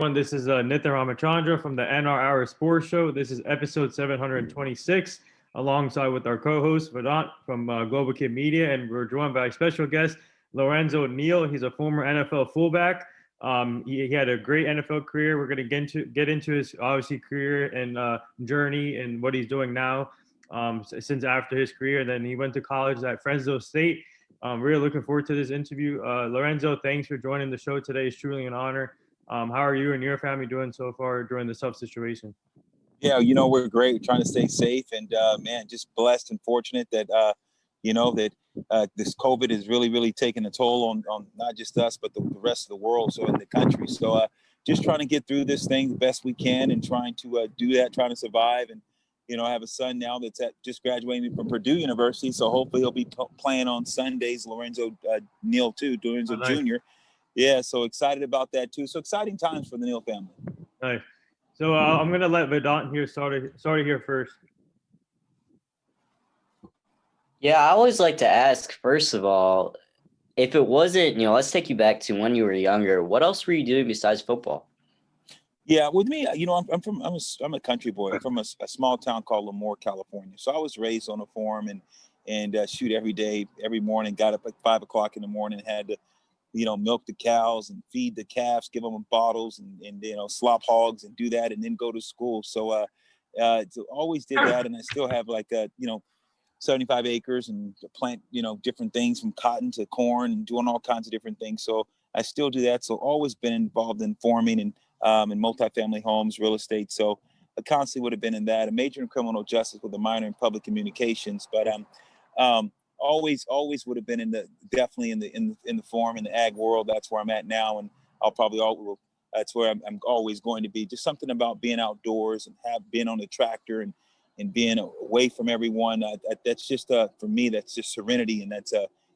This is Nitin Ramachandra from the NR Hour Sports Show. This is episode 726, alongside with our co-host Vedant from Global Kid Media, and we're joined by a special guest, Lorenzo Neal. He's a former NFL fullback. He had a great NFL career. We're going to get into his obviously career and journey and what he's doing now since after his career. Then he went to college at Fresno State. Really looking forward to this interview. Lorenzo, thanks for joining the show today. It's truly an honor. How are you and your family doing so far during this tough situation? Yeah, we're great. We're trying to stay safe, and man, just blessed and fortunate that this COVID is really taking a toll on not just us but the rest of the world, so in the country. So just trying to get through this thing the best we can, and trying to do that, trying to survive. And I have a son now that's just graduating from Purdue University, so hopefully he'll be playing on Sundays. Lorenzo Neal too, Lorenzo Jr. Yeah, so excited about that too. So exciting times for the Neal family. Nice. So I'm going to let Vedant here start here first. Yeah, I always like to ask, first of all, if it wasn't, let's take you back to when you were younger. What else were you doing besides football? Yeah, with me, I'm a country boy. I'm from a small town called Lemoore, California. So I was raised on a farm and shoot every day, every morning. Got up at 5 o'clock in the morning, had to milk the cows and feed the calves, give them bottles and slop hogs and do that, and then go to school. So always did that. And I still have 75 acres and plant, different things from cotton to corn and doing all kinds of different things. So I still do that. So always been involved in farming and in multifamily homes, real estate. So I constantly would have been in that. A major in criminal justice with a minor in public communications. But always would have been definitely in the farm, in the ag world. That's where I'm at now, and that's where I'm always going to be. Just something about being outdoors and have been on a tractor and being away from everyone. That's just for me. That's just serenity, and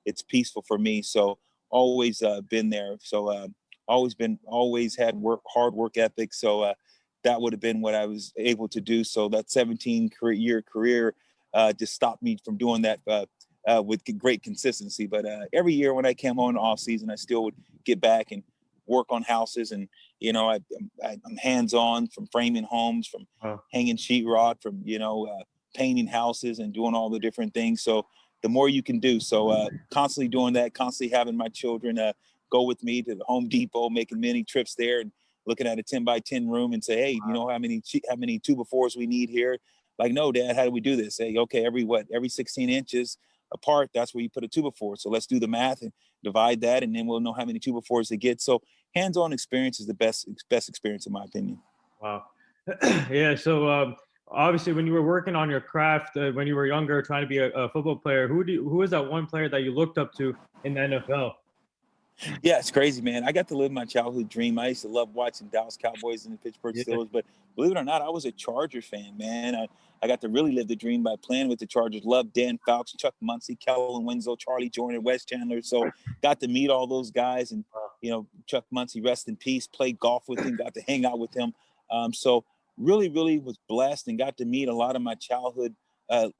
it's peaceful for me. So always been there. So always had hard work ethic. So that would have been what I was able to do. So that 17-year career just stopped me from doing that. With great consistency. But every year when I came home in the off season, I still would get back and work on houses. And, I'm hands-on, from framing homes, from hanging sheetrock, from, painting houses and doing all the different things. So the more you can do. So constantly doing that, constantly having my children go with me to the Home Depot, making many trips there and looking at a 10-by-10 room and say, hey, how many 2x4s we need here? Like, no, Dad, how do we do this? Say, okay, every 16 inches apart, that's where you put a 2x4. So let's do the math and divide that, and then we'll know how many 2x4s to get. So hands-on experience is the best experience, in my opinion. Wow. Yeah. So obviously, when you were working on your craft, when you were younger, trying to be a football player, who is that one player that you looked up to in the NFL? Yeah, it's crazy, man. I got to live my childhood dream. I used to love watching Dallas Cowboys and the Pittsburgh Steelers, but believe it or not, I was a Chargers fan, man. I got to really live the dream by playing with the Chargers. Loved Dan Fouts, Chuck Muncie, Kellen Winslow, Charlie Jordan, Wes Chandler. So got to meet all those guys, and Chuck Muncie, rest in peace. Played golf with him, got to hang out with him. So really was blessed and got to meet a lot of my childhood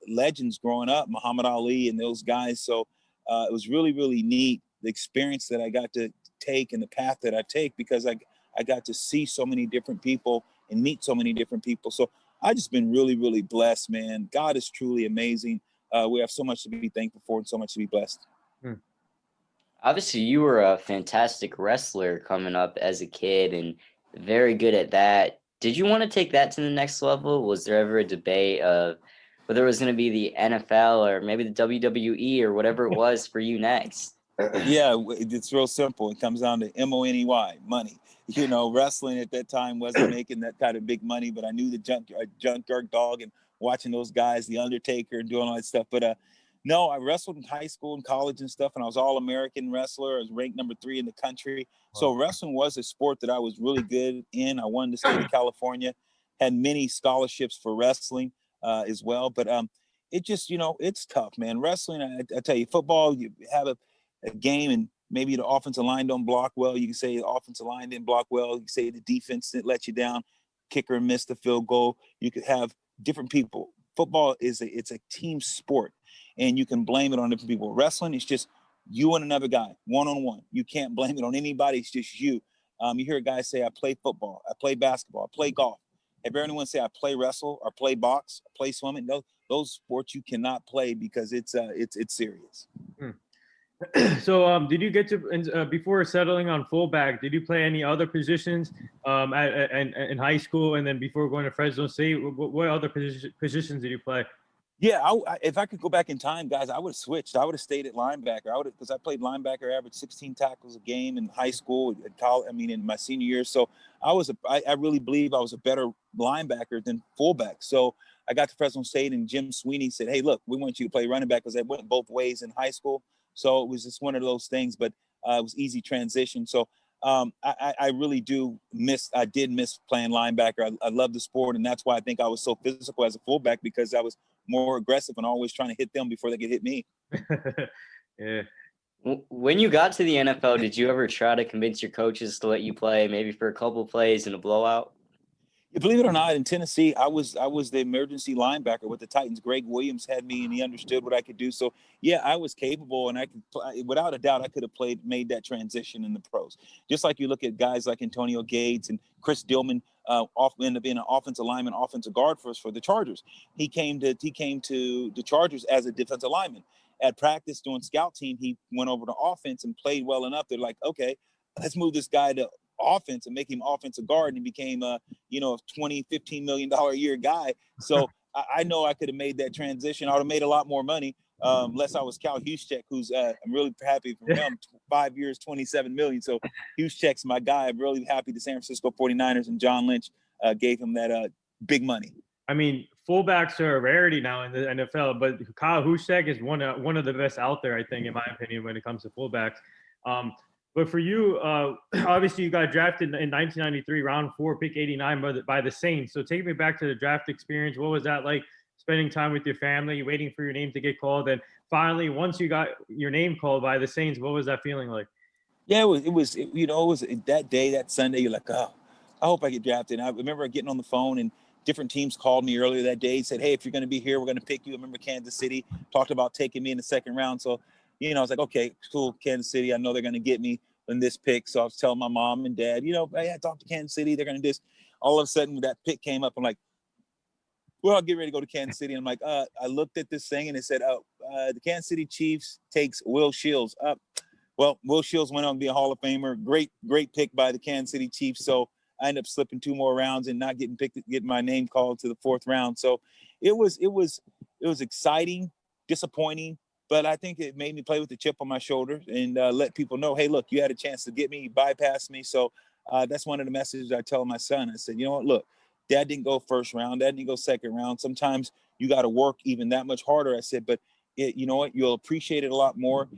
legends growing up, Muhammad Ali and those guys. So it was really neat, the experience that I got to take and the path that I take, because I got to see so many different people and meet so many different people. So I just been really blessed, man. God is truly amazing. We have so much to be thankful for and so much to be blessed. Obviously, you were a fantastic wrestler coming up as a kid and very good at that. Did you want to take that to the next level? Was there ever a debate of whether it was going to be the NFL or maybe the WWE or whatever it was for you next? Yeah, it's real simple. It comes down to money, money. Wrestling at that time wasn't making that kind of big money, but I knew the Junkyard Dog and watching those guys, The Undertaker, and doing all that stuff. But no, I wrestled in high school and college and stuff, and I was All-American wrestler. I was ranked number 3 in the country. So wrestling was a sport that I was really good in. I won the state of California, had many scholarships for wrestling as well. But it just, it's tough, man. Wrestling, I tell you, football, you have a game and maybe the offensive line don't block well. You can say the offensive line didn't block well. You can say the defense didn't let you down. Kicker missed the field goal. You could have different people. Football it's a team sport, and you can blame it on different people. Wrestling is just you and another guy, one-on-one. You can't blame it on anybody. It's just you. You hear guys say, I play football, I play basketball, I play golf. Have anyone say I play wrestle or play box, or play swimming? Those sports you cannot play because it's serious. So, did you get to before settling on fullback? Did you play any other positions in high school, and then before going to Fresno State? What other positions did you play? Yeah, if I could go back in time, guys, I would have switched. I would have stayed at linebacker. Because I played linebacker, averaged 16 tackles a game in high school, at college. I mean, in my senior year. So I really believe I was a better linebacker than fullback. So I got to Fresno State, and Jim Sweeney said, "Hey, look, we want you to play running back," because I went both ways in high school. So it was just one of those things, but it was easy transition. So I really I did miss playing linebacker. I love the sport, and that's why I think I was so physical as a fullback, because I was more aggressive and always trying to hit them before they could hit me. Yeah. When you got to the NFL, did you ever try to convince your coaches to let you play maybe for a couple plays in a blowout? Believe it or not, in Tennessee, I was the emergency linebacker with the Titans. Greg Williams had me, and he understood what I could do. So yeah, I was capable, and I could, without a doubt, I could have made that transition in the pros. Just like you look at guys like Antonio Gates and Chris Dillman, ended up being an offensive lineman, offensive guard for the Chargers. He came to the Chargers as a defensive lineman. At practice doing scout team, he went over to offense and played well enough. They're like, okay, let's move this guy to offense and make him offensive guard, and he became a $15 million a year guy. So I know I could have made that transition. I would have made a lot more money, unless I was Cal Juszczyk, who's I'm really happy for him. 5 years, 27 million. So Juszczyk's my guy. I'm really happy the San Francisco 49ers and John Lynch gave him that big money. I mean, fullbacks are a rarity now in the NFL, but Kyle Juszczyk is one of the best out there, I think, in my opinion, when it comes to fullbacks. But for you, obviously you got drafted in 1993, round 4, pick 89 by the Saints. So take me back to the draft experience. What was that like, spending time with your family, waiting for your name to get called? And finally, once you got your name called by the Saints, what was that feeling like? Yeah, it was that day, that Sunday, you're like, oh, I hope I get drafted. And I remember getting on the phone, and different teams called me earlier that day, said, hey, if you're going to be here, we're going to pick you. I remember Kansas City talked about taking me in the second round. So, I was like, okay, cool, Kansas City. I know they're going to get me in this pick. So I was telling my mom and dad, hey, I talked to Kansas City. They're going to do this. All of a sudden, when that pick came up, I'm like, well, I'll get ready to go to Kansas City. And I'm like, I looked at this thing, and it said, the Kansas City Chiefs takes Will Shields up. Well, Will Shields went on to be a Hall of Famer. Great pick by the Kansas City Chiefs. So I ended up slipping 2 more rounds and not getting my name called to the 4th round. So it was exciting, disappointing, but I think it made me play with the chip on my shoulder and let people know, hey, look, you had a chance to get me, you bypassed me. So that's one of the messages I tell my son. I said, you know what, look, Dad didn't go 1st round, Dad didn't go 2nd round. Sometimes you got to work even that much harder. I said, but you know what, you'll appreciate it a lot more.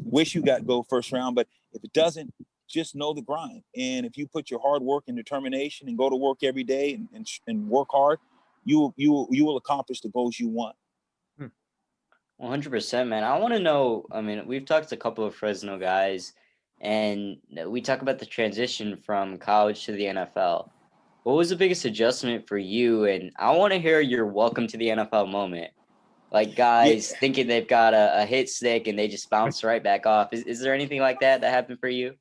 Wish you got to go 1st round, but if it doesn't, just know the grind. And if you put your hard work and determination and go to work every day and work hard, you will accomplish the goals you want. 100%, man. I want to know, I mean, we've talked to a couple of Fresno guys, and we talk about the transition from college to the NFL. What was the biggest adjustment for you? And I want to hear your welcome to the NFL moment. Like guys thinking they've got a hit stick and they just bounce right back off. Is there anything like that happened for you?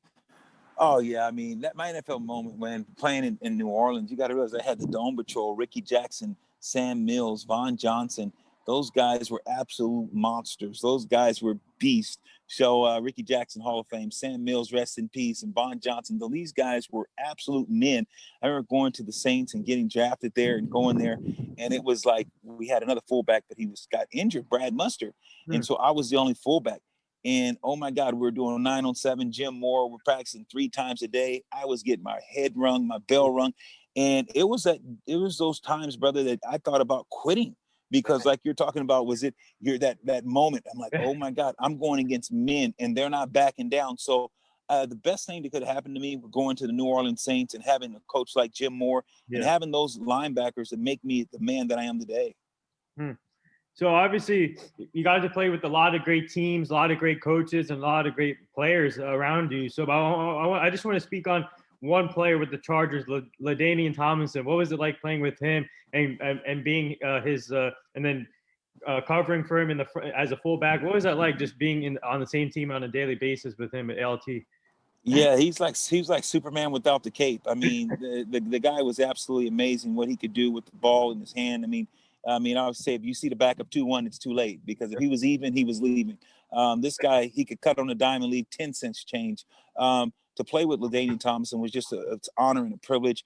Oh, yeah. I mean, my NFL moment when playing in New Orleans, you got to realize I had the Dome Patrol, Ricky Jackson, Sam Mills, Von Johnson. Those guys were absolute monsters. Those guys were beasts. So Ricky Jackson, Hall of Fame, Sam Mills, rest in peace, and Von Johnson. These guys were absolute men. I remember going to the Saints and getting drafted there and going there. And it was like we had another fullback, but he got injured, Brad Mustard. And so I was the only fullback. And oh my God, we were doing 9-on-7, Jim Moore. We're practicing 3 times a day. I was getting my head rung, my bell rung. And it was those times, brother, that I thought about quitting. Because like you're talking about, you're that moment. I'm like, oh my God, I'm going against men and they're not backing down. So the best thing that could have happened to me was going to the New Orleans Saints and having a coach like Jim Moore and having those linebackers that make me the man that I am today. So obviously you got to play with a lot of great teams, a lot of great coaches, and a lot of great players around you. So I just want to speak on one player with the Chargers, LaDainian Thomas. What was it like playing with him and being his and then covering for him as a fullback? What was that like, just being on the same team on a daily basis with him at LT? Yeah, he's like Superman without the cape. I mean, the guy was absolutely amazing what he could do with the ball in his hand. I would say if you see the back of 2-1, it's too late because if he was even, he was leaving. This guy, he could cut on a dime and leave 10 cents change. To play with LaDainian Thomas was just an honor and a privilege.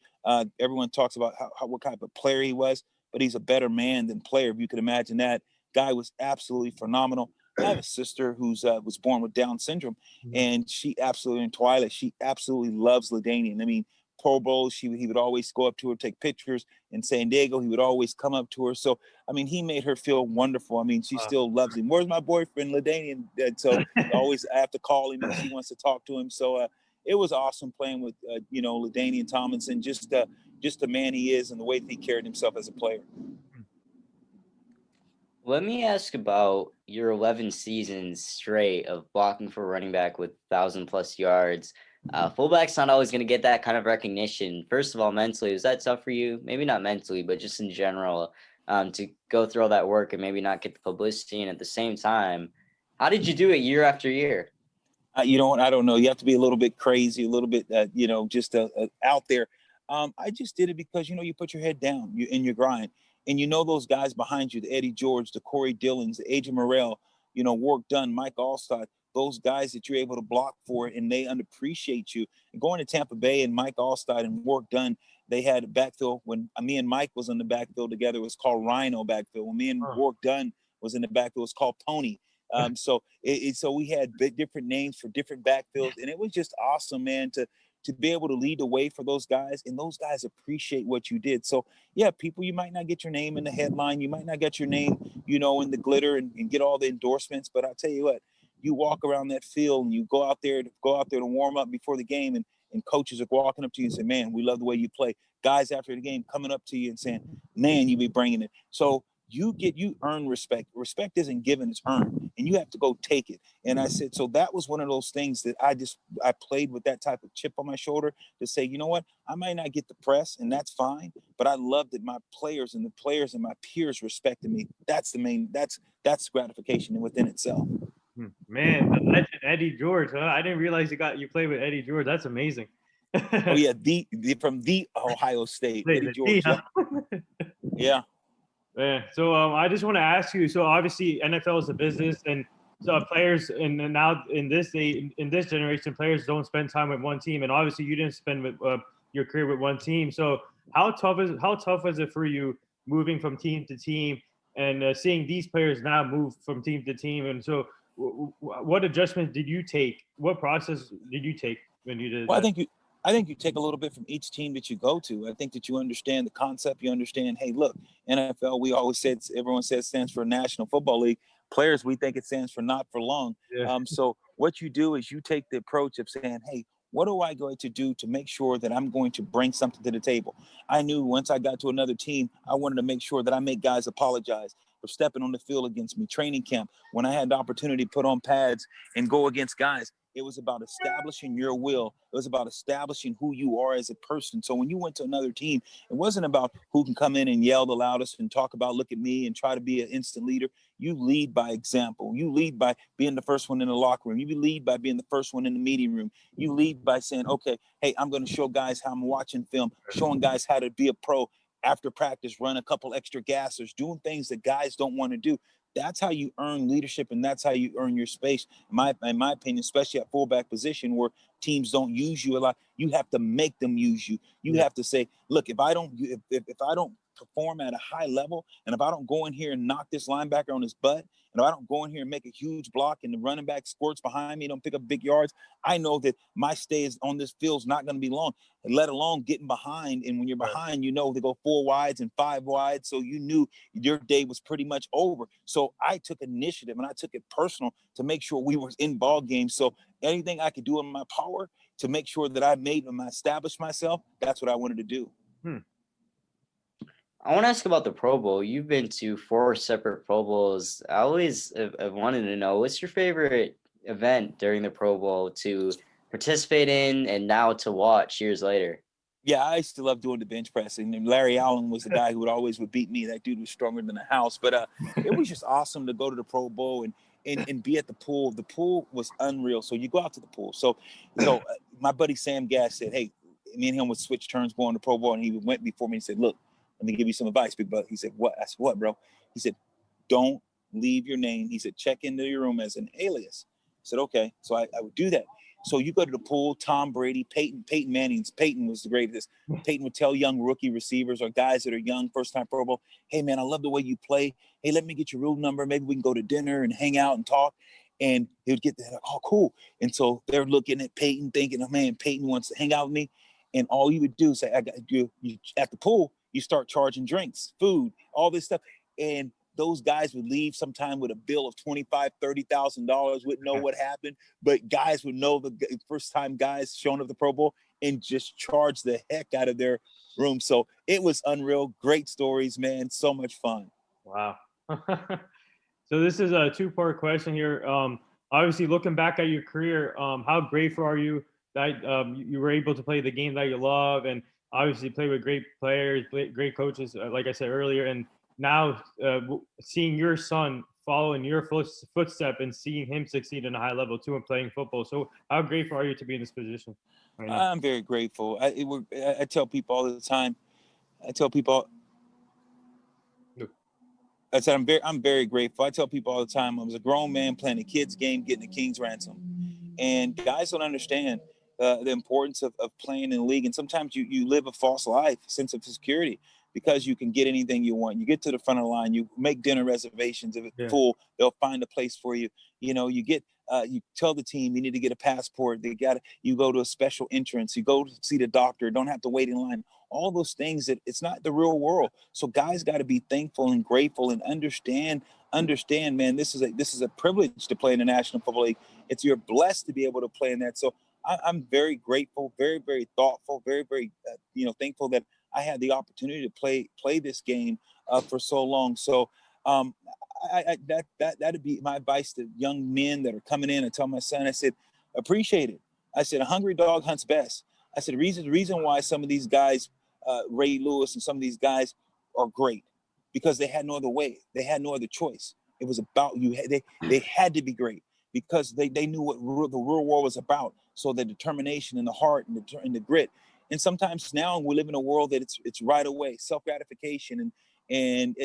Everyone talks about what type of player he was, but he's a better man than player. If you could imagine that. Guy was absolutely phenomenal. I have a sister who's was born with Down syndrome, and she absolutely, in Twilight, she absolutely loves LaDainian. I mean, Pro Bowls, he would always go up to her, take pictures. In San Diego, he would always come up to her. So, I mean, he made her feel wonderful. I mean, she still loves him. Where's my boyfriend, LaDainian? And so always I have to call him, and she wants to talk to him. So it was awesome playing with, LaDainian Thomas, and just the man he is and the way that he carried himself as a player. Let me ask about your 11 seasons straight of blocking for running back with 1,000+ yards. Fullback's not always going to get that kind of recognition. First of all, mentally, was that tough for you? Maybe not mentally, but just in general, to go through all that work and maybe not get the publicity. And at the same time, how did you do it year after year? You know what? I don't know. You have to be a little bit crazy, a little bit, just out there. I just did it because, you put your head down in your grind. And those guys behind you, the Eddie George, the Corey Dillons, the Adrian Morrell, Work Done, Mike Allstott, those guys that you're able to block for and they appreciate you. And going to Tampa Bay and Mike Allstott and Work Done, they had a backfield when me and Mike was in the backfield together. It was called Rhino backfield. When me and Work Done was in the backfield, it was called Pony. So we had different names for different backfields, and it was just awesome, man, to be able to lead the way for those guys, and those guys appreciate what you did. So yeah, people, you might not get your name in the headline, you might not get your name, in the glitter and get all the endorsements, but I'll tell you what, you walk around that field and you go out there to warm up before the game, and coaches are walking up to you and say, man, we love the way you play. Guys after the game coming up to you and saying, man, you be bringing it. So you earn respect. Respect isn't given, it's earned, and you have to go take it. And I said, so that was one of those things that I played with that type of chip on my shoulder to say, you know what, I might not get the press, and that's fine, but I love that my players and my peers respected me. That's gratification within itself. Man, the legend Eddie George, huh? I didn't realize you played with Eddie George. That's amazing. Oh yeah, from the Ohio State, Eddie George. Yeah. Yeah. Yeah. So I just want to ask you. So obviously NFL is a business, and so players, and now in this generation, players don't spend time with one team, and obviously you didn't spend with your career with one team. So how tough was it for you moving from team to team and seeing these players now move from team to team? And so, what adjustments did you take? What process did you take when you did Well, that? I think you take a little bit from each team that you go to. I think that you understand the concept. You understand, hey, look, NFL, everyone says stands for National Football League. Players, we think it stands for not for long. Yeah. So what you do is you take the approach of saying, hey, what do I going to do to make sure that I'm going to bring something to the table? I knew once I got to another team, I wanted to make sure that I make guys apologize for stepping on the field against me. Training camp, when I had the opportunity to put on pads and go against guys, it was about establishing your will. It was about establishing who you are as a person. So when you went to another team, it wasn't about who can come in and yell the loudest and talk about, look at me, and try to be an instant leader. You lead by example. You lead by being the first one in the locker room. You lead by being the first one in the meeting room. You lead by saying, okay, hey, I'm going to show guys how I'm watching film, showing guys how to be a pro. After practice, run a couple extra gassers, doing things that guys don't want to do. That's how you earn leadership, and that's how you earn your space. In my opinion, especially at fullback position where teams don't use you a lot, you have to make them use you. You have to say, look, if I don't perform at a high level, and if I don't go in here and knock this linebacker on his butt, and if I don't go in here and make a huge block and the running back squirts behind me, don't pick up big yards, I know that my stay on this field is not going to be long, let alone getting behind. And when you're behind, they go 4 wides and 5 wides. So you knew your day was pretty much over. So I took initiative and I took it personal to make sure we were in ball games. So anything I could do in my power to make sure that I established myself, that's what I wanted to do. I want to ask about the Pro Bowl. You've been to 4 separate Pro Bowls. I always have wanted to know, what's your favorite event during the Pro Bowl to participate in and now to watch years later? Yeah, I used to love doing the bench pressing. And Larry Allen was the guy who would beat me. That dude was stronger than a house. But it was just awesome to go to the Pro Bowl and be at the pool. The pool was unreal. So you go out to the pool. So my buddy Sam Gass said, hey, me and him would switch turns going to Pro Bowl, and he went before me and said, look, let me give you some advice, big brother. He said, what? I said, what, bro? He said, don't leave your name. He said, check into your room as an alias. I said, okay. So I would do that. So you go to the pool, Tom Brady, Peyton Manning's. Peyton was the greatest. Peyton would tell young rookie receivers or guys that are young, first-time Pro Bowl, hey, man, I love the way you play. Hey, let me get your room number. Maybe we can go to dinner and hang out and talk. And he would get that, oh, cool. And so they're looking at Peyton thinking, oh, man, Peyton wants to hang out with me. And all you would do is say, I got you at the pool, you start charging drinks, food, all this stuff. And those guys would leave sometime with a bill of $25,000, $30,000, wouldn't know what happened, but guys would know the first time guys showing up the Pro Bowl and just charge the heck out of their room. So it was unreal. Great stories, man. So much fun. Wow. So this is a two-part question here. Obviously, looking back at your career, how grateful are you that you were able to play the game that you love, and obviously play with great players, great coaches, like I said earlier, and now seeing your son follow in your footstep and seeing him succeed in a high level too and playing football. So how grateful are you to be in this position right now? I'm very grateful. I tell people all the time. I said I'm very grateful. I tell people all the time. I was a grown man playing a kid's game, getting a king's ransom, and guys don't understand the importance of playing in the league. And sometimes you live a false life, sense of security, because you can get anything you want. You get to the front of the line, you make dinner reservations. If it's full, they'll find a place for you. You know, you tell the team you need to get a passport. You go to a special entrance. You go to see the doctor. Don't have to wait in line. All those things that it's not the real world. So guys got to be thankful and grateful and understand, man, this is a privilege to play in the National Football League. You're blessed to be able to play in that. So I'm very grateful, very, very thoughtful, very, very, thankful that I had the opportunity to play this game for so long. So that'd be my advice to young men that are coming in. I tell my son, I said, appreciate it. I said, a hungry dog hunts best. I said, the reason why some of these guys, Ray Lewis and some of these guys are great, because they had no other way. They had no other choice. It was about you. They had to be great because they knew what the real world was about. So the determination and the heart and the grit. And sometimes now we live in a world that it's right away, self-gratification. And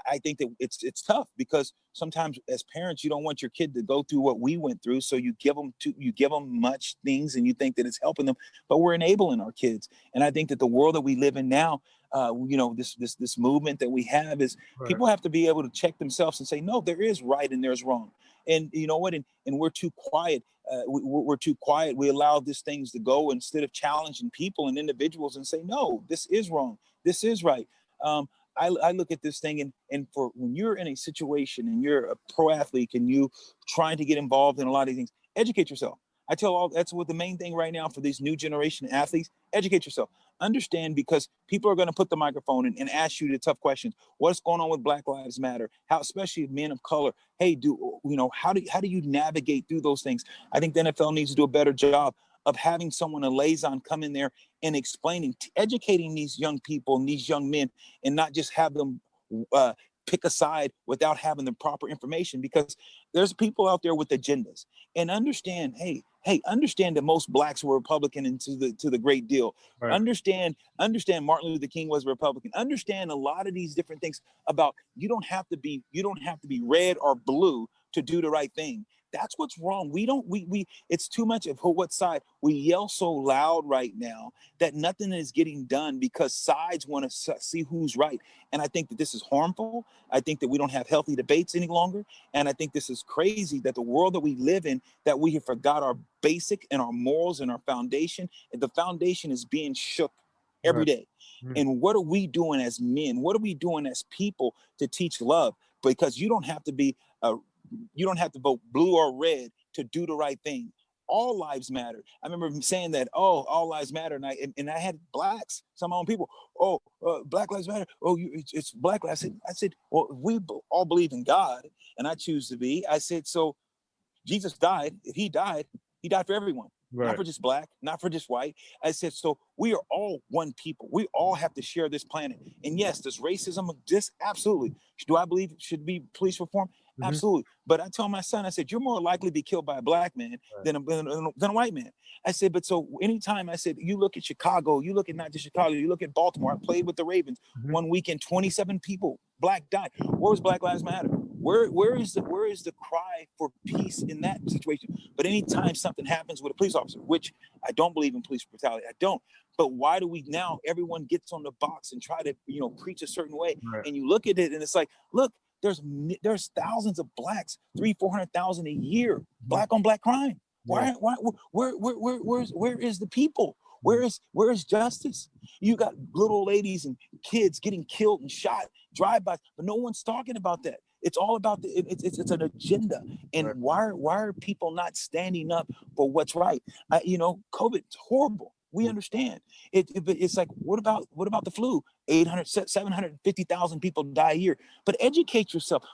I think that it's tough because sometimes as parents, you don't want your kid to go through what we went through. So you give them much things and you think that it's helping them, but we're enabling our kids. And I think that the world that we live in now, this movement that we have is people have to be able to check themselves and say, no, there is right and there's wrong. And you know what? And we're too quiet. We're too quiet. We allow these things to go instead of challenging people and individuals and say, no, this is wrong. This is right. I look at this thing and for when you're in a situation and you're a pro athlete and you trying to get involved in a lot of these things, educate yourself. That's what the main thing right now for these new generation athletes, educate yourself. Understand, because people are going to put the microphone and ask you the tough questions. What's going on with Black Lives Matter? How, especially men of color, hey, how do you navigate through those things? I think the NFL needs to do a better job of having someone, a liaison, come in there and explaining, educating these young people and these young men, and not just have them pick a side without having the proper information, because there's people out there with agendas. And understand, understand that most blacks were Republican and to the great deal. Right. Understand Martin Luther King was a Republican. Understand a lot of these different things about you don't have to be red or blue to do the right thing. That's what's wrong. It's too much of what side. We yell so loud right now that nothing is getting done because sides want to see who's right. And I think that this is harmful. I think that we don't have healthy debates any longer. And I think this is crazy that the world that we live in, that we have forgot our basic and our morals and our foundation. And the foundation is being shook every day. Mm-hmm. And what are we doing as men? What are we doing as people to teach love? Because you don't have to vote blue or red to do the right thing. All lives matter. I remember saying that, all lives matter. And I had blacks, some of my own people, Black Lives Matter. It's Black Lives. I said, well, we all believe in God, and I choose to be. I said, so Jesus died. If he died for everyone. Right. Not for just black, not for just white. I said, so we are all one people. We all have to share this planet. And yes, does racism exist? Absolutely. Do I believe it should be police reform? Absolutely. But I told my son, I said, you're more likely to be killed by a black man than a white man. I said, but so anytime I said, you look at Chicago, you look at not just Chicago, you look at Baltimore. I played with the Ravens. One weekend, 27 people, black died. Where's Black Lives Matter? Where is the cry for peace in that situation? But anytime something happens with a police officer, which I don't believe in police brutality, I don't. But why do we now, everyone gets on the box and try to, preach a certain way. And you look at it and it's like, look, there's thousands of blacks, 400,000 a year, black on black crime. Where is the people? Where is justice? You got little ladies and kids getting killed and shot, drive-bys, but no one's talking about that. It's all about it's an agenda. And why are people not standing up for what's right? COVID's horrible. We understand it's like, what about the flu? 750,000 people die a year. But educate yourself.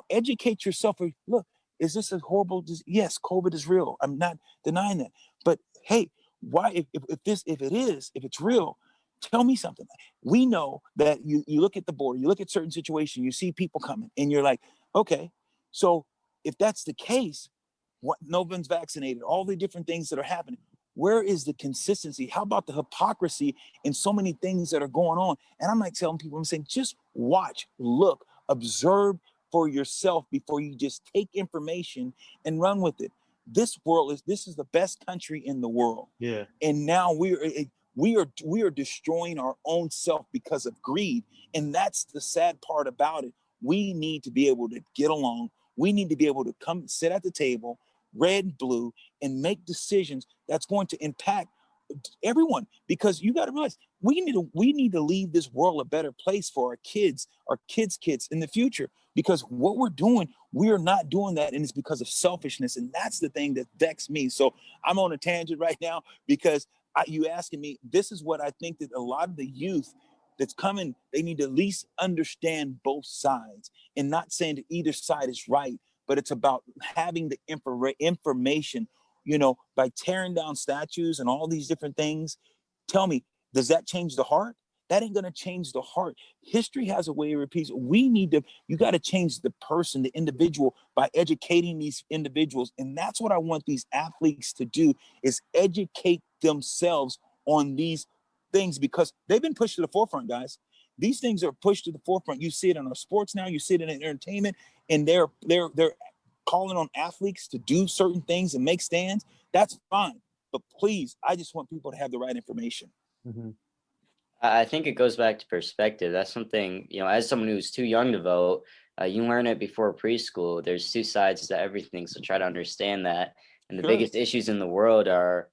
Educate yourself. Look, is this a horrible disease? Yes, COVID is real. I'm not denying that. But hey, why? If it's real, tell me something. We know that you look at the border, you look at certain situations, you see people coming, and you're like, okay, so if that's the case, no one's vaccinated, all the different things that are happening. Where is the consistency? How about the hypocrisy in so many things that are going on? And I'm like telling people, I'm saying, just watch, look, observe for yourself before you just take information and run with it. This is the best country in the world. Yeah. And now we are destroying our own self because of greed. And that's the sad part about it. We need to be able to get along. We need to be able to come sit at the table, red and blue, and make decisions that's going to impact everyone. Because you got to realize we need to leave this world a better place for our kids in the future. Because what we're doing, we are not doing that, and it's because of selfishness, and that's the thing that vexes me. So I'm on a tangent right now because you asking me. This is what I think that a lot of the youth that's coming, they need to at least understand both sides, and not saying that either side is right, but it's about having the information, by tearing down statues and all these different things. Tell me, does that change the heart? That ain't going to change the heart. History has a way of repeating. You got to change the person, the individual, by educating these individuals. And that's what I want these athletes to do, is educate themselves on these things, because they've been pushed to the forefront, guys. These things are pushed to the forefront. You see it in our sports now, you see it in entertainment, and they're calling on athletes to do certain things and make stands. That's fine. But please, I just want people to have the right information. Mm-hmm. I think it goes back to perspective. That's something, as someone who's too young to vote, you learn it before preschool. There's two sides to everything. So try to understand that. And the biggest issues in the world are,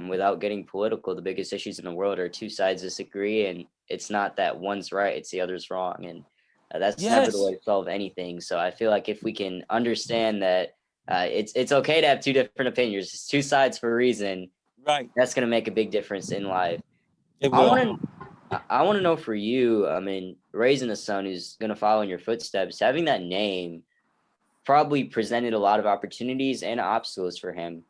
without getting political, the biggest issues in the world are two sides disagree. And it's not that one's right, it's the other's wrong. And that's never the way to solve anything. So I feel like if we can understand that it's okay to have two different opinions, it's two sides for a reason. Right. That's going to make a big difference in life. It will. I want to know for you, raising a son who's going to follow in your footsteps, having that name probably presented a lot of opportunities and obstacles for him.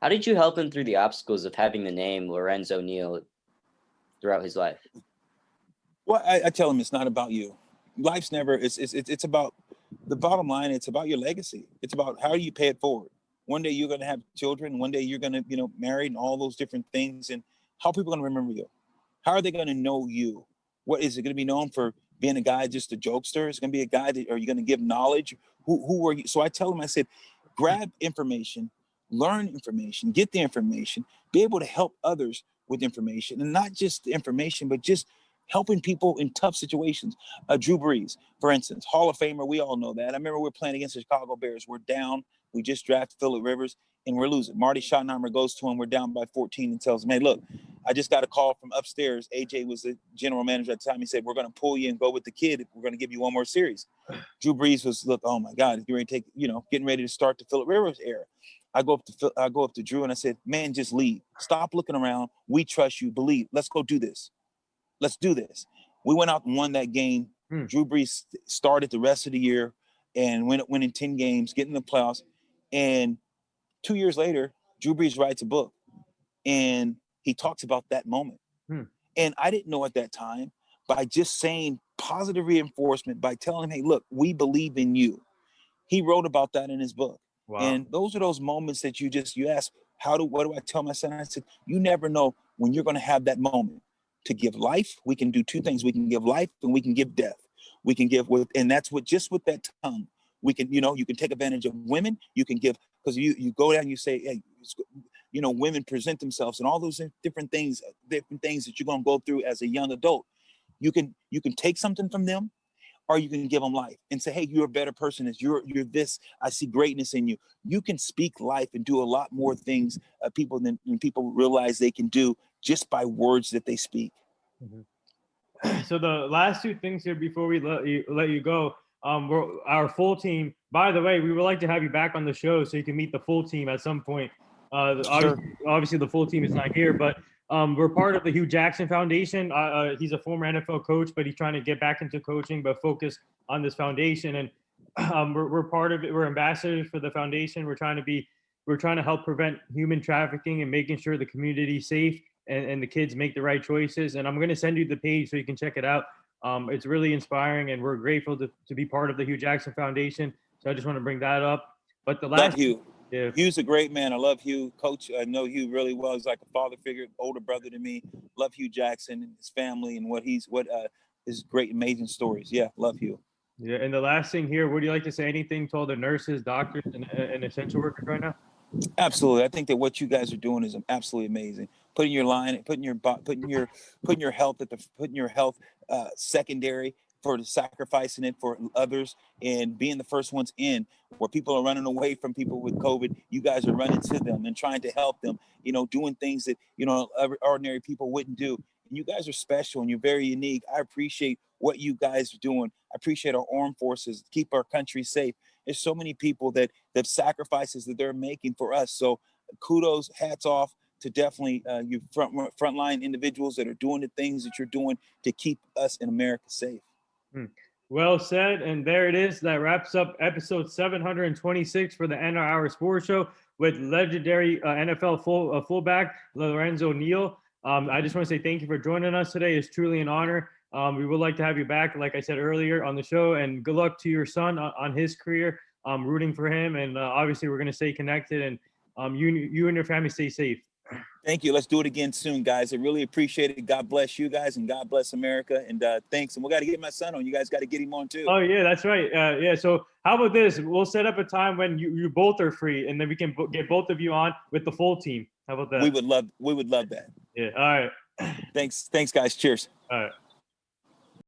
How did you help him through the obstacles of having the name Lorenzo Neal throughout his life? Well, I tell him it's not about you. Life's never, it's about, the bottom line, it's about your legacy. It's about how you pay it forward. One day you're going to have children. One day you're going to, marry, and all those different things. And how are people going to remember you? How are they going to know you? What is it going to be known for? Being a guy, just a jokester? Is going to be a guy that, are you going to give knowledge? Who are you? So I tell him, I said, grab information, learn information, get the information, be able to help others with information, and not just the information, but just helping people in tough situations. Drew Brees, for instance, Hall of Famer. We all know that. I remember we were playing against the Chicago Bears. We're down. We just drafted Phillip Rivers, and we're losing. Marty Schottenheimer goes to him. We're down by 14 and tells him, hey, look, I just got a call from upstairs. AJ was the general manager at the time. He said, we're going to pull you and go with the kid. We're going to give you one more series. Drew Brees was, look, oh my God, you're ready to take, getting ready to start the Phillip Rivers era. I go up to Drew and I said, man, just lead. Stop looking around. We trust you. Believe. Let's go do this. Let's do this. We went out and won that game. Drew Brees started the rest of the year and winning 10 games, getting the playoffs. And 2 years later, Drew Brees writes a book and he talks about that moment. And I didn't know at that time, by just saying positive reinforcement, by telling him, hey, look, we believe in you. He wrote about that in his book. Wow. And those are those moments that you ask, what do I tell my son? I said, you never know when you're going to have that moment to give life. We can do two things. We can give life and we can give death. We can give and that's just with that tongue. We can, you can take advantage of women. You can give, because you go down and you say, hey, women present themselves and all those different things that you're going to go through as a young adult. You can take something from them, or you can give them life and say, hey, you're a better person. As you're this, I see greatness in you. You can speak life and do a lot more things than people realize they can do just by words that they speak. Mm-hmm. So the last two things here before we let you go, our full team. By the way, we would like to have you back on the show so you can meet the full team at some point. Obviously, the full team is not here, but we're part of the Hugh Jackson Foundation. He's a former NFL coach, but he's trying to get back into coaching, but focus on this foundation. And we're part of it. We're ambassadors for the foundation. We're trying to help prevent human trafficking and making sure the community is safe and the kids make the right choices. And I'm going to send you the page so you can check it out. It's really inspiring, and we're grateful to be part of the Hugh Jackson Foundation. So I just want to bring that up. But love Hugh. Yeah. Hugh's a great man. I love Hugh. Coach, I know Hugh really well. He's like a father figure, older brother to me. Love Hugh Jackson and his family and his great, amazing stories. Yeah, love Hugh. Yeah, and the last thing here, would you like to say anything to all the nurses, doctors, and essential workers right now? Absolutely. I think that what you guys are doing is absolutely amazing. Putting your health secondary, for sacrificing it for others and being the first ones in, where people are running away from people with COVID. You guys are running to them and trying to help them, doing things that, ordinary people wouldn't do. And you guys are special and you're very unique. I appreciate what you guys are doing. I appreciate our armed forces to keep our country safe. There's so many people that sacrifices that they're making for us. So kudos, hats off to definitely you frontline individuals that are doing the things that you're doing to keep us in America safe. Well said. And there it is. That wraps up episode 726 for the NR Hour Sports Show with legendary NFL fullback Lorenzo Neal. I just want to say thank you for joining us today. It's truly an honor. We would like to have you back, like I said earlier, on the show. And good luck to your son on his career. Rooting for him. And obviously, we're going to stay connected. And you and your family stay safe. Thank you. Let's do it again soon, guys. I really appreciate it. God bless you guys and God bless America. And thanks. And we got to get my son on. You guys got to get him on too. Oh, yeah, that's right. Yeah. So how about this? We'll set up a time when you both are free, and then we can get both of you on with the full team. How about that? We would love that. Yeah. All right. Thanks, guys. Cheers. All right.